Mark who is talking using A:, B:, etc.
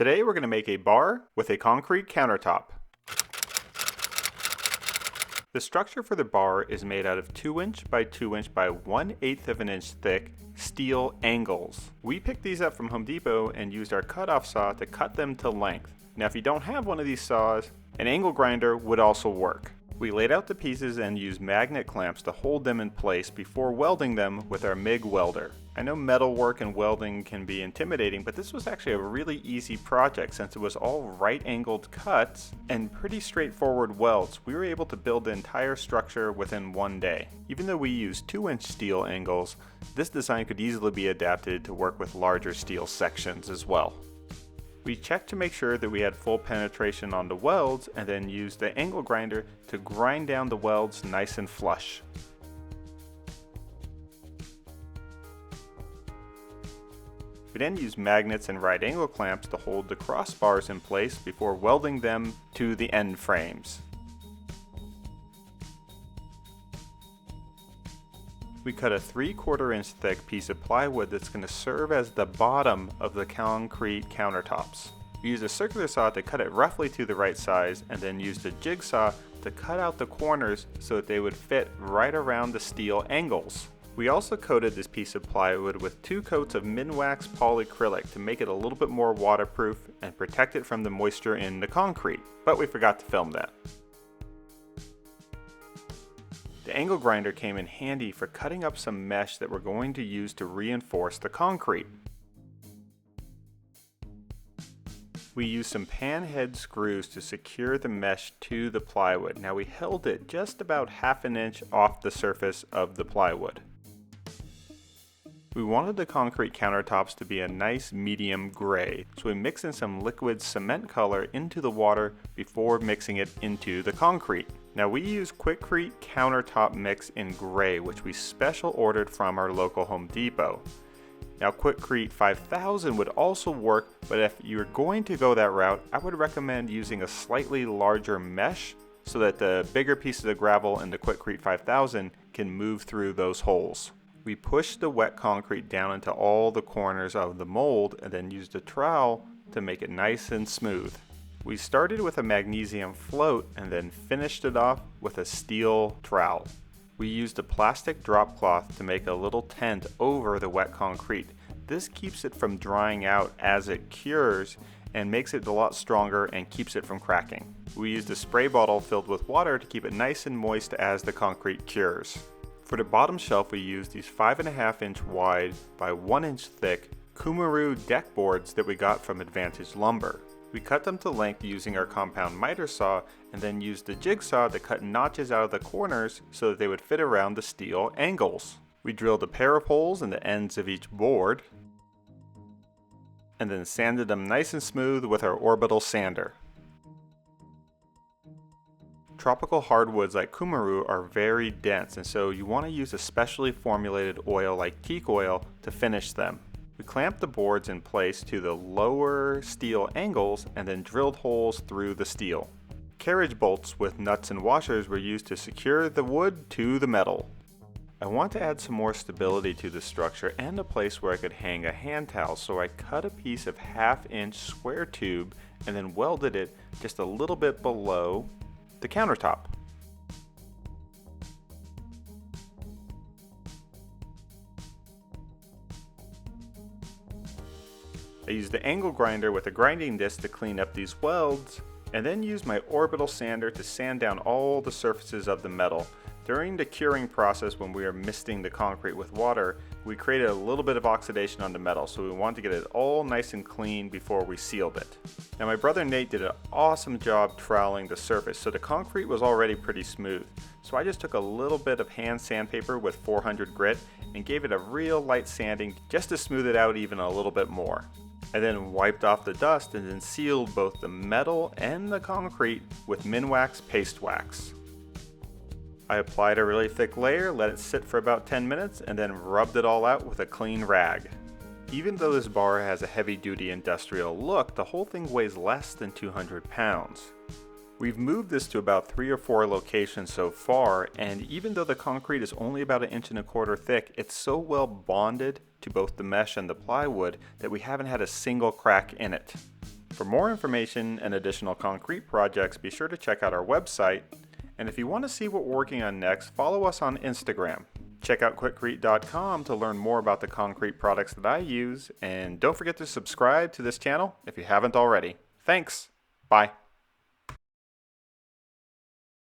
A: Today we're going to make a bar with a concrete countertop. The structure for the bar is made out of 2" by 2" by 1/8 of an inch thick steel angles. We picked these up from Home Depot and used our cutoff saw to cut them to length. Now if you don't have one of these saws, an angle grinder would also work. We laid out the pieces and used magnet clamps to hold them in place before welding them with our MIG welder. I know metal work and welding can be intimidating, but this was actually a really easy project since it was all right-angled cuts and pretty straightforward welds. We were able to build the entire structure within one day. Even though we used 2" steel angles, this design could easily be adapted to work with larger steel sections as well. We checked to make sure that we had full penetration on the welds and then used the angle grinder to grind down the welds nice and flush. We then used magnets and right angle clamps to hold the crossbars in place before welding them to the end frames. We cut a 3/4 inch thick piece of plywood that's going to serve as the bottom of the concrete countertops. We used a circular saw to cut it roughly to the right size and then used a jigsaw to cut out the corners so that they would fit right around the steel angles. We also coated this piece of plywood with 2 coats of Minwax polyacrylic to make it a little bit more waterproof and protect it from the moisture in the concrete, but we forgot to film that. The angle grinder came in handy for cutting up some mesh that we're going to use to reinforce the concrete. We used some pan head screws to secure the mesh to the plywood. Now we held it just about 1/2 inch off the surface of the plywood. We wanted the concrete countertops to be a nice medium gray, so we mixed in some liquid cement color into the water before mixing it into the concrete. Now we use Quikrete countertop mix in gray, which we special ordered from our local Home Depot. Now Quikrete 5000 would also work, but if you're going to go that route, I would recommend using a slightly larger mesh so that the bigger pieces of gravel in the Quikrete 5000 can move through those holes. We pushed the wet concrete down into all the corners of the mold and then used a trowel to make it nice and smooth. We started with a magnesium float and then finished it off with a steel trowel. We used a plastic drop cloth to make a little tent over the wet concrete. This keeps it from drying out as it cures and makes it a lot stronger and keeps it from cracking. We used a spray bottle filled with water to keep it nice and moist as the concrete cures. For the bottom shelf we used these 5.5 inch wide by 1 inch thick Kumaru deck boards that we got from Advantage Lumber. We cut them to length using our compound miter saw and then used the jigsaw to cut notches out of the corners so that they would fit around the steel angles. We drilled a pair of holes in the ends of each board and then sanded them nice and smooth with our orbital sander. Tropical hardwoods like Kumaru are very dense, and so you want to use a specially formulated oil like teak oil to finish them. We clamped the boards in place to the lower steel angles and then drilled holes through the steel. Carriage bolts with nuts and washers were used to secure the wood to the metal. I want to add some more stability to the structure and a place where I could hang a hand towel, so I cut a piece of 1/2 inch square tube and then welded it just a little bit below the countertop. I used the angle grinder with a grinding disc to clean up these welds, and then used my orbital sander to sand down all the surfaces of the metal. During the curing process, when we were misting the concrete with water, we created a little bit of oxidation on the metal, so we wanted to get it all nice and clean before we sealed it. Now my brother Nate did an awesome job troweling the surface, so the concrete was already pretty smooth. So I just took a little bit of hand sandpaper with 400 grit and gave it a real light sanding just to smooth it out even a little bit more. I then wiped off the dust and then sealed both the metal and the concrete with Minwax paste wax. I applied a really thick layer, let it sit for about 10 minutes, and then rubbed it all out with a clean rag. Even though this bar has a heavy-duty industrial look, the whole thing weighs less than 200 pounds. We've moved this to about 3 or 4 locations so far, and even though the concrete is only about 1.25 inches thick, it's so well bonded to both the mesh and the plywood that we haven't had a single crack in it. For more information and additional concrete projects, be sure to check out our website. And if you want to see what we're working on next, follow us on Instagram. Check out Quikrete.com to learn more about the concrete products that I use. And don't forget to subscribe to this channel if you haven't already. Thanks. Bye.